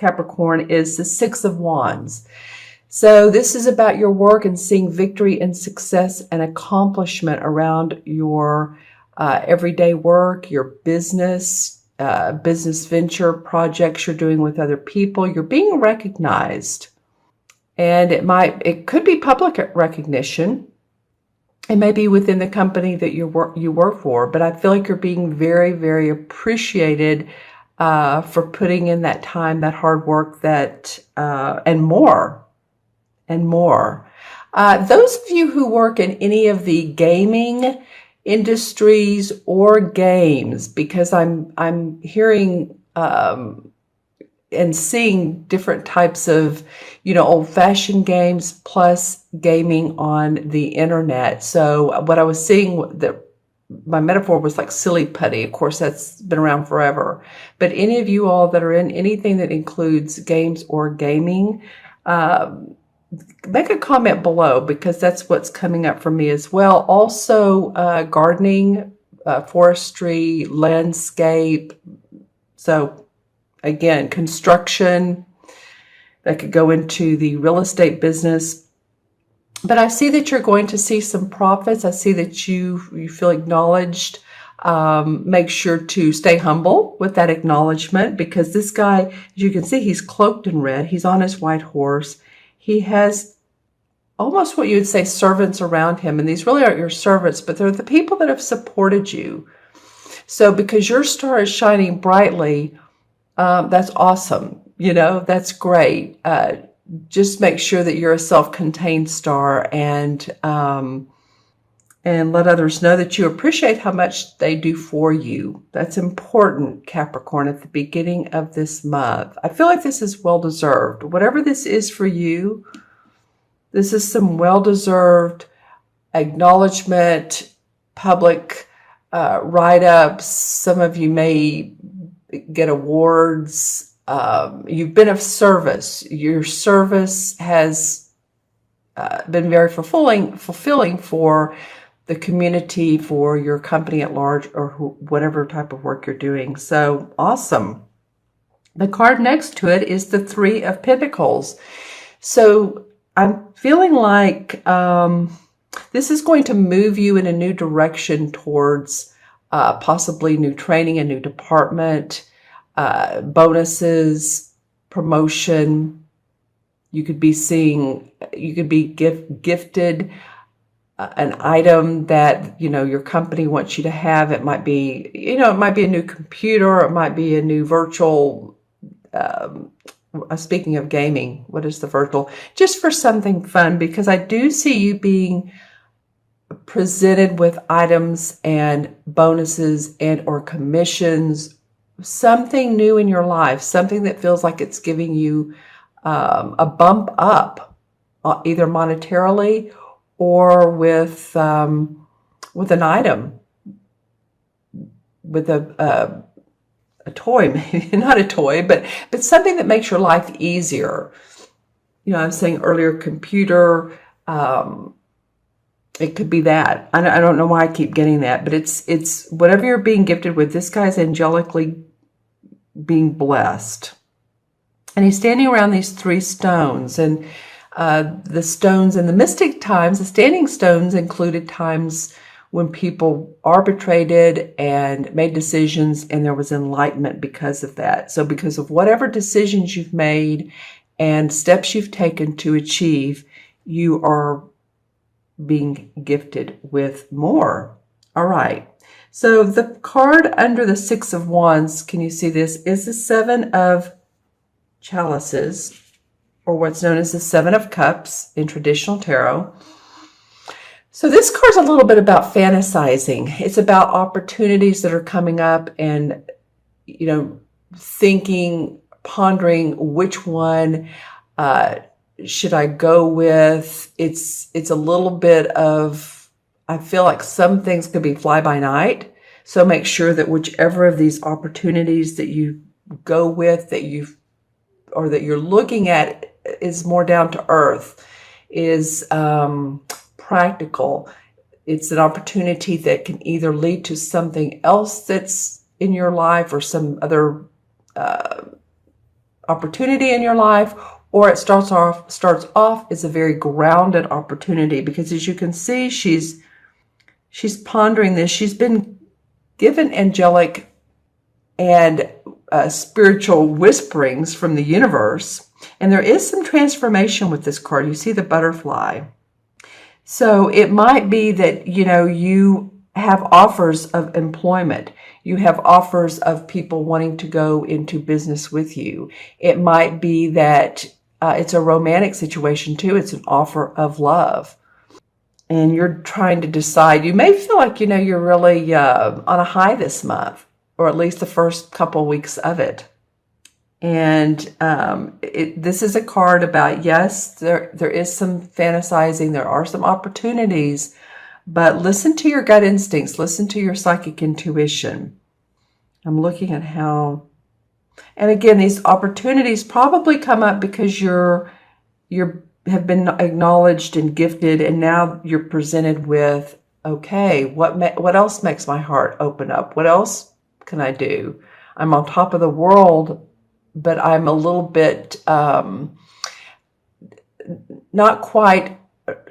Capricorn, is the Six of Wands. So this is about your work and seeing victory and success and accomplishment around your everyday work, your business, business venture projects you're doing with other people. You're being recognized. And it could be public recognition. It may be within the company that you work for, but I feel like you're being very, very appreciated for putting in that time, that hard work, and more. Those of you who work in any of the gaming industries or games, because I'm hearing and seeing different types of, old-fashioned games plus gaming on the internet. So what I was seeing, that my metaphor was like silly putty. Of course, that's been around forever. But any of you all that are in anything that includes games or gaming, make a comment below, because that's what's coming up for me as well. Also, gardening, forestry, landscape. So again, construction, that could go into the real estate business. But I see that you're going to see some profits. I see that you feel acknowledged. Make sure to stay humble with that acknowledgement, because this guy, as you can see, he's cloaked in red. He's on his white horse. He has almost what you would say servants around him. And these really aren't your servants, but they're the people that have supported you. So because your star is shining brightly, that's awesome. That's great. Just make sure that you're a self-contained star, and let others know that you appreciate how much they do for you. That's important, Capricorn, at the beginning of this month. I feel like this is well-deserved. Whatever this is for you, this is some well-deserved acknowledgement, public write-ups. Some of you may get awards. You've been of service. Your service has been very fulfilling for the community, for your company at large, or whatever type of work you're doing. So awesome. The card next to it is the Three of Pentacles. So I'm feeling like this is going to move you in a new direction towards possibly new training, a new department, bonuses, promotion. You could be gifted an item that, your company wants you to have. It might be, it might be a new computer, or it might be a new virtual, speaking of gaming, what is the virtual? Just for something fun, because I do see you being presented with items and bonuses and or commissions, something new in your life, something that feels like it's giving you a bump up, either monetarily or with an item, with a toy, maybe not a toy, but something that makes your life easier. I was saying earlier, computer. It could be that. I don't know why I keep getting that, but it's whatever you're being gifted with. This guy's angelically being blessed. And he's standing around these three stones. And the stones in the mystic times, the standing stones included times when people arbitrated and made decisions, and there was enlightenment because of that. So because of whatever decisions you've made and steps you've taken to achieve, you are being gifted with more. All right. So the card under the Six of Wands, can you see this, is the Seven of Chalices, or what's known as the Seven of Cups in traditional tarot. So this card's a little bit about fantasizing. It's about opportunities that are coming up and, thinking, pondering which one should I go with. It's a little bit of, I feel like some things could be fly by night. So make sure that whichever of these opportunities that you go with, that you're looking at, is more down to earth, is practical. It's an opportunity that can either lead to something else that's in your life, or some other opportunity in your life, or it starts off as a very grounded opportunity, because as you can see, she's pondering this. She's been given angelic and spiritual whisperings from the universe, and there is some transformation with this card. You see the butterfly. So it might be that, you have offers of employment. You have offers of people wanting to go into business with you. It might be that it's a romantic situation too. It's an offer of love. And you're trying to decide. You may feel like, you're really on a high this month, or at least the first couple weeks of it. And this is a card about, yes, there is some fantasizing. There are some opportunities, but listen to your gut instincts. Listen to your psychic intuition. I'm looking at how, and again, these opportunities probably come up because you're have been acknowledged and gifted, and now you're presented with, okay, what else makes my heart open up? What else can I do? I'm on top of the world, but I'm a little bit not quite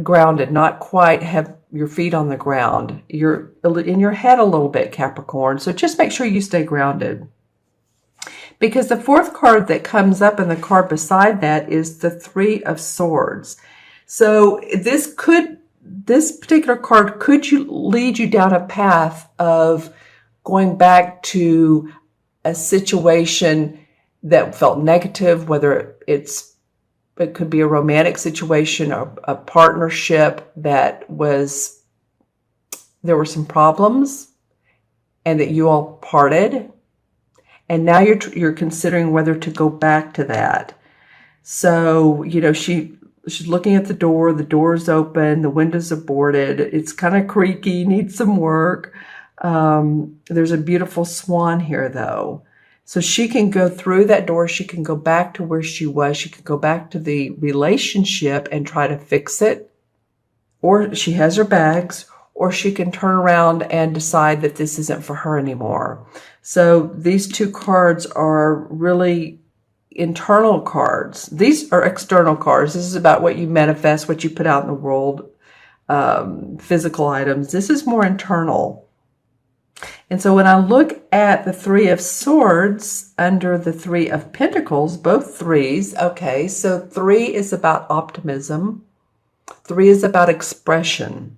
grounded, not quite have your feet on the ground. You're in your head a little bit, Capricorn. So just make sure you stay grounded. Because the fourth card that comes up and the card beside that is the Three of Swords. So this particular card could lead you down a path of going back to a situation that felt negative, whether it could be a romantic situation or a partnership that there were some problems and that you all parted. And now you're considering whether to go back to that. So, she's looking at the door's open, the windows are boarded, it's kind of creaky, needs some work. There's a beautiful swan here though. So she can go through that door, she can go back to where she was, she can go back to the relationship and try to fix it. Or she has her bags, or she can turn around and decide that this isn't for her anymore. So these two cards are really internal cards. These are external cards. This is about what you manifest, what you put out in the world, physical items. This is more internal. And so when I look at the Three of Swords under the Three of Pentacles, both threes, okay, so 3 is about optimism. 3 is about expression.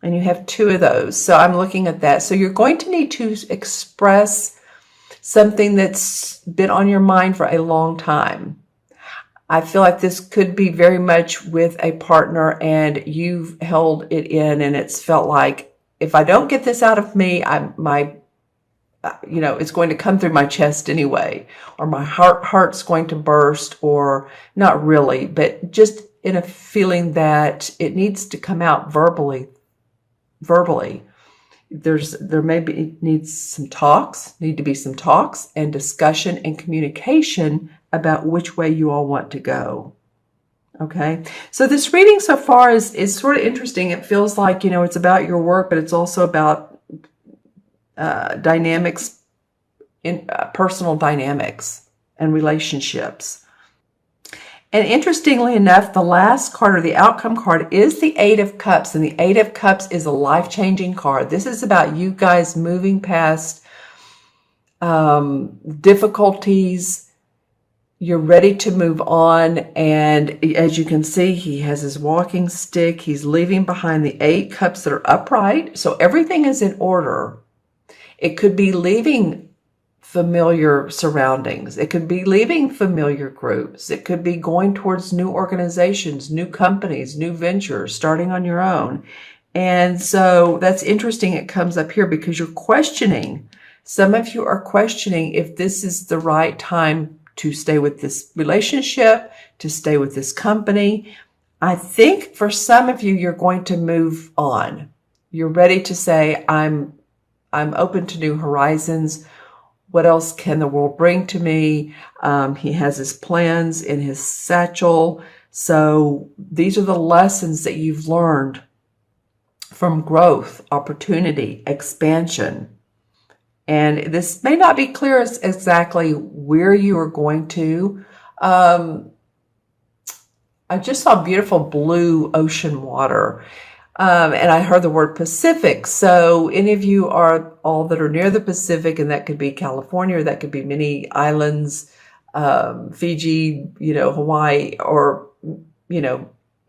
And you have 2 of those. So I'm looking at that. So you're going to need to express something that's been on your mind for a long time. I feel like this could be very much with a partner and you've held it in, and it's felt like, if I don't get this out of me, it's going to come through my chest anyway, or my heart's going to burst, or not really, but just in a feeling that it needs to come out verbally. There need to be some talks and discussion and communication about which way you all want to go. Okay, so this reading so far is sort of interesting. It feels like, it's about your work, but it's also about dynamics, in personal dynamics and relationships. And interestingly enough, the last card, or the outcome card, is the Eight of Cups. And the Eight of Cups is a life-changing card. This is about you guys moving past difficulties. You're ready to move on. And as you can see, he has his walking stick. He's leaving behind the 8 cups that are upright. So everything is in order. It could be leaving familiar surroundings. It could be leaving familiar groups. It could be going towards new organizations, new companies, new ventures, starting on your own. And so that's interesting. It comes up here because you're questioning. Some of you are questioning if this is the right time to stay with this relationship, to stay with this company. I think for some of you, you're going to move on. You're ready to say, I'm open to new horizons. What else can the world bring to me? He has his plans in his satchel. So these are the lessons that you've learned from growth, opportunity, expansion. And this may not be clear as exactly where you are going to. I just saw beautiful blue ocean water. And I heard the word Pacific. So any of you are all that are near the Pacific, and that could be California, or that could be many islands, Fiji, Hawaii, or,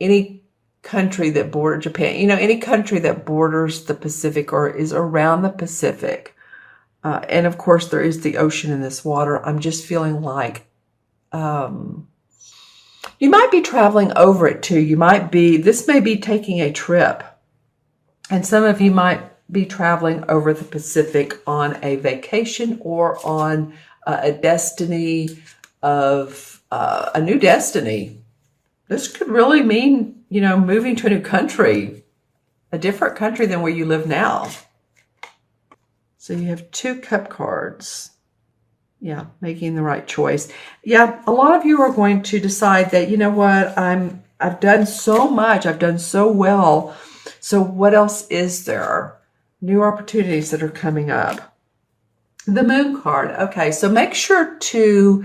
any country that borders Japan, any country that borders the Pacific or is around the Pacific. And of course, there is the ocean in this water. I'm just feeling like you might be traveling over it too. This may be taking a trip. And some of you might be traveling over the Pacific on a vacation or on a destiny of a new destiny. This could really mean, moving to a new country, a different country than where you live now. So you have 2 cup cards. Yeah, making the right choice. Yeah, a lot of you are going to decide that, you know what, I've done so much, I've done so well. So what else is there? New opportunities that are coming up. The Moon card. Okay, so make sure to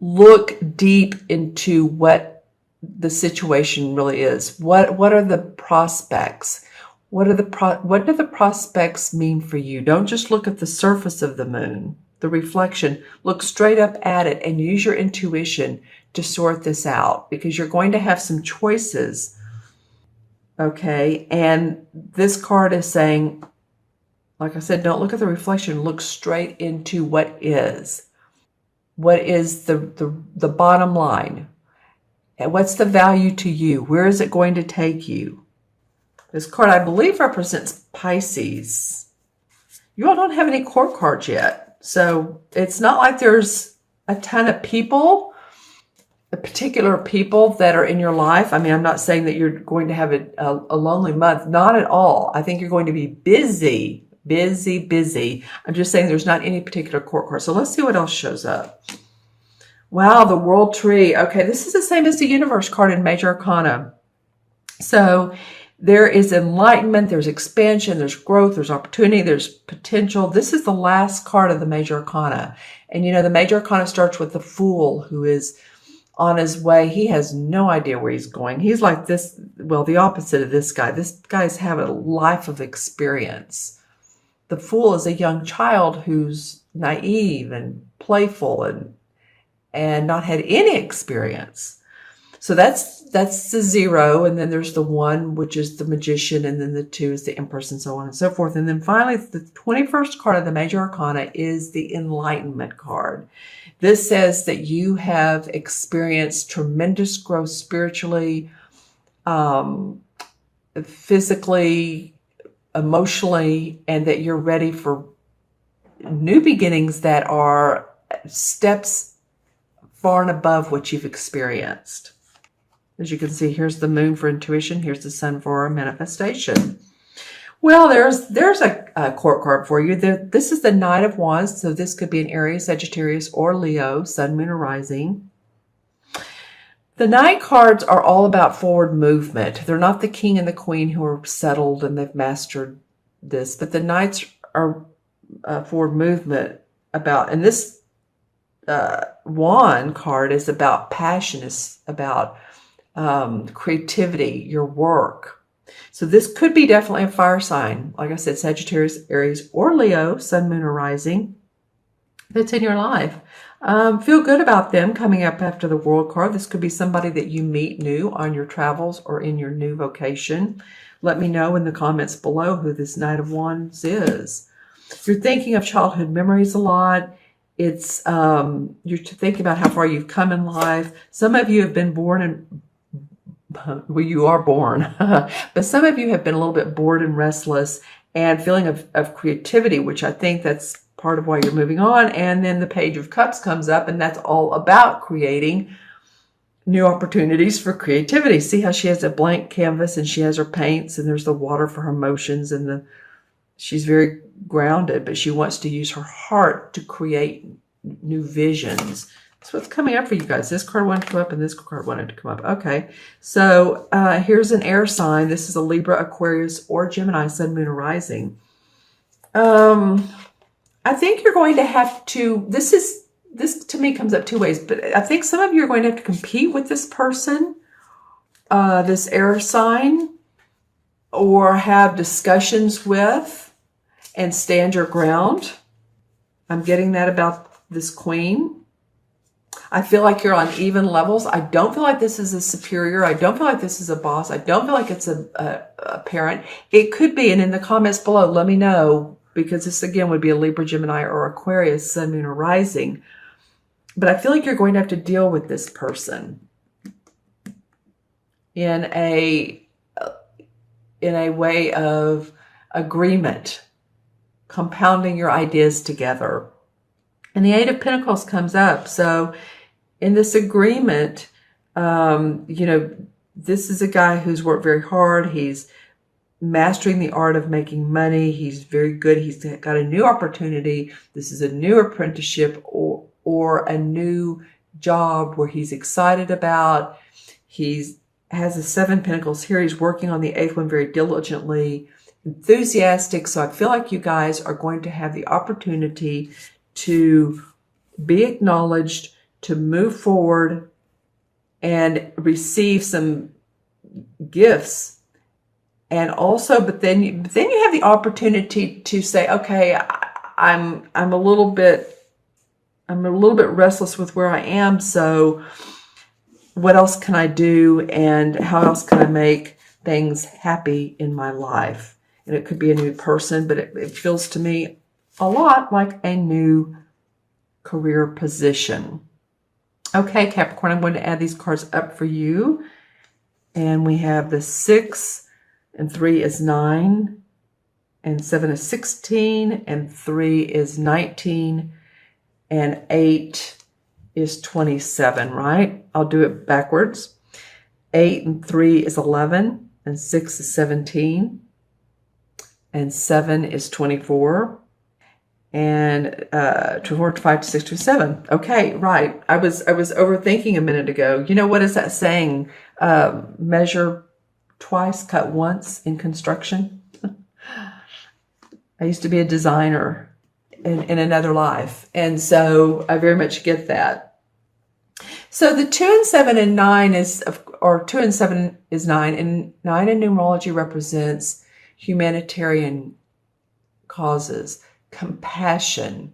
look deep into what the situation really is. What are the prospects? What do the prospects mean for you? Don't just look at the surface of the moon, the reflection. Look straight up at it and use your intuition to sort this out, because you're going to have some choices. Okay, and this card is saying, like I said, don't look at the reflection. Look straight into what is. What is the bottom line? And what's the value to you? Where is it going to take you? This card, I believe, represents Pisces. You all don't have any court cards yet. So it's not like there's a ton of people, particular people that are in your life. I mean, I'm not saying that you're going to have a lonely month. Not at all. I think you're going to be busy. I'm just saying there's not any particular court card. So let's see what else shows up. Wow, the World Tree. Okay, this is the same as the Universe card in Major Arcana. So there is enlightenment, there's expansion, there's growth, there's opportunity, there's potential. This is the last card of the Major Arcana. And the Major Arcana starts with the Fool, who is on his way. He has no idea where he's going. He's like this, well, the opposite of this guy. This guy's having a life of experience. The Fool is a young child who's naive and playful and not had any experience. So that's the 0, and then there's the 1, which is the Magician, and then the 2 is the Empress, and so on and so forth. And then finally, the 21st card of the Major Arcana is the Enlightenment card. This says that you have experienced tremendous growth spiritually, physically, emotionally, and that you're ready for new beginnings that are steps far and above what you've experienced. As you can see, here's the Moon for intuition. Here's the Sun for manifestation. Well, there's a court card for you. This is the Knight of Wands. So this could be an Aries, Sagittarius, or Leo, Sun, Moon, or Rising. The Knight cards are all about forward movement. They're not the King and the Queen who are settled and they've mastered this. But the Knights are forward movement about. And this Wand card is about passion. It's about creativity, your work. So this could be definitely a fire sign. Like I said, Sagittarius, Aries, or Leo, Sun, Moon, or Rising, that's in your life. Feel good about them coming up after the World card. This could be somebody that you meet new on your travels or in your new vocation. Let me know in the comments below who this Knight of Wands is. You're thinking of childhood memories a lot. It's you're thinking about how far you've come in life. Some of you have been born in well, you are born, but some of you have been a little bit bored and restless and feeling of creativity, which I think that's part of why you're moving on. And then the Page of Cups comes up, and that's all about creating new opportunities for creativity. See how she has a blank canvas and she has her paints, and there's the water for her emotions, and she's very grounded, but she wants to use her heart to create new visions. That's what's coming up for you guys. This card wanted to come up and this card wanted to come up. Okay, so here's an air sign. This is a Libra, Aquarius, or Gemini, Sun, Moon, or Rising. I think you're going to have to, this to me comes up two ways, but I think some of you are going to have to compete with this person, this air sign, or have discussions with and stand your ground. I'm getting that about this queen. I feel like you're on even levels. I don't feel like this is a superior. I don't feel like this is a boss. I don't feel like it's a parent. It could be, and in the comments below, let me know, because this again would be a Libra, Gemini, or Aquarius, Sun, Moon, or Rising. But I feel like you're going to have to deal with this person in a way of agreement, compounding your ideas together. And the Eight of Pentacles comes up. So in this agreement, you know, this is a guy who's worked very hard. He's mastering the art of making money. He's very good. He's got a new opportunity. This is a new apprenticeship or a new job where he's excited about. He has the Seven Pentacles here. He's working on the eighth one very diligently, enthusiastic. So I feel like you guys are going to have the opportunity to be acknowledged, to move forward and receive some gifts. And also, but then you have the opportunity to say, okay, I'm a little bit restless with where I am. So what else can I do? And how else can I make things happy in my life? And it could be a new person, but it feels to me a lot like a new career position. Okay, Capricorn, I'm going to add these cards up for you. And we have the 6, and 3 is 9, and 7 is 16, and 3 is 19, and 8 is 27, right? I'll do it backwards. 8 and 3 is 11, and 6 is 17, and 7 is 24. And 24, 5, 6, 2, 7. Okay, right. I was overthinking a minute ago. You know, what is that saying? Measure twice, cut once in construction. I used to be a designer in another life. And so I very much get that. So the 2 and 7 and 9 is, or 2 and 7 is 9. And 9 in numerology represents humanitarian causes, compassion,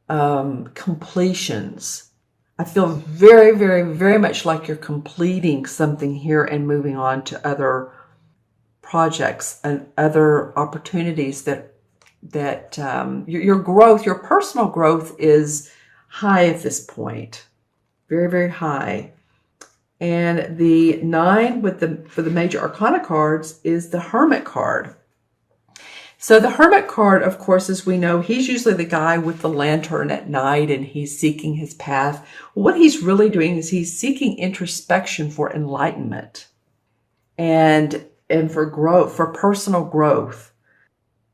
completions. I feel very, very, very much like you're completing something here and moving on to other projects and other opportunities that your growth, your personal growth is high at this point. Very, very high. And the 9 for the major arcana cards is the Hermit card. So the Hermit card, of course, as we know, he's usually the guy with the lantern at night and he's seeking his path. What he's really doing is he's seeking introspection for enlightenment and for growth, for personal growth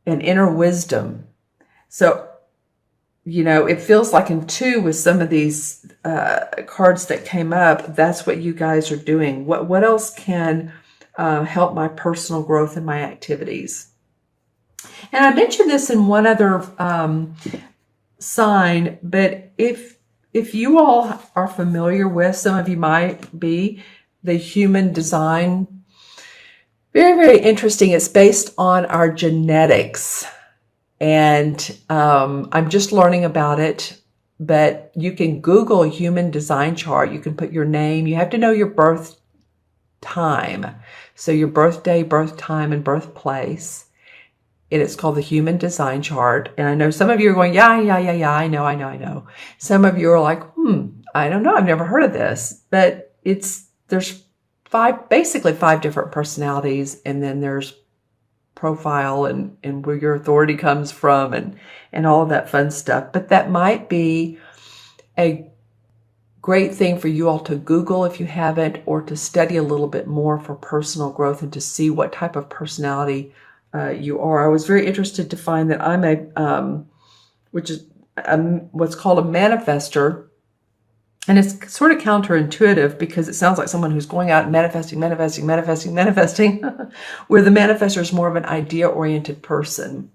and inner wisdom. So, you know, it feels like in 2 with some of these cards that came up, that's what you guys are doing. What else can help my personal growth and my activities? And I mentioned this in one other sign, but if you all are familiar with, some of you might be, the human design, very, very interesting. It's based on our genetics. And I'm just learning about it, but you can Google human design chart. You can put your name. You have to know your birth time. So your birthday, birth time, and birthplace. And it's called the Human Design Chart. And I know some of you are going, yeah, I know. Some of you are like, I don't know. I've never heard of this. But there's basically 5 different personalities. And then there's profile and where your authority comes from and all of that fun stuff. But that might be a great thing for you all to Google if you haven't, or to study a little bit more for personal growth and to see what type of personality you are. I was very interested to find that I'm what's called a manifester. And it's sort of counterintuitive because it sounds like someone who's going out and manifesting, where the manifester is more of an idea-oriented person.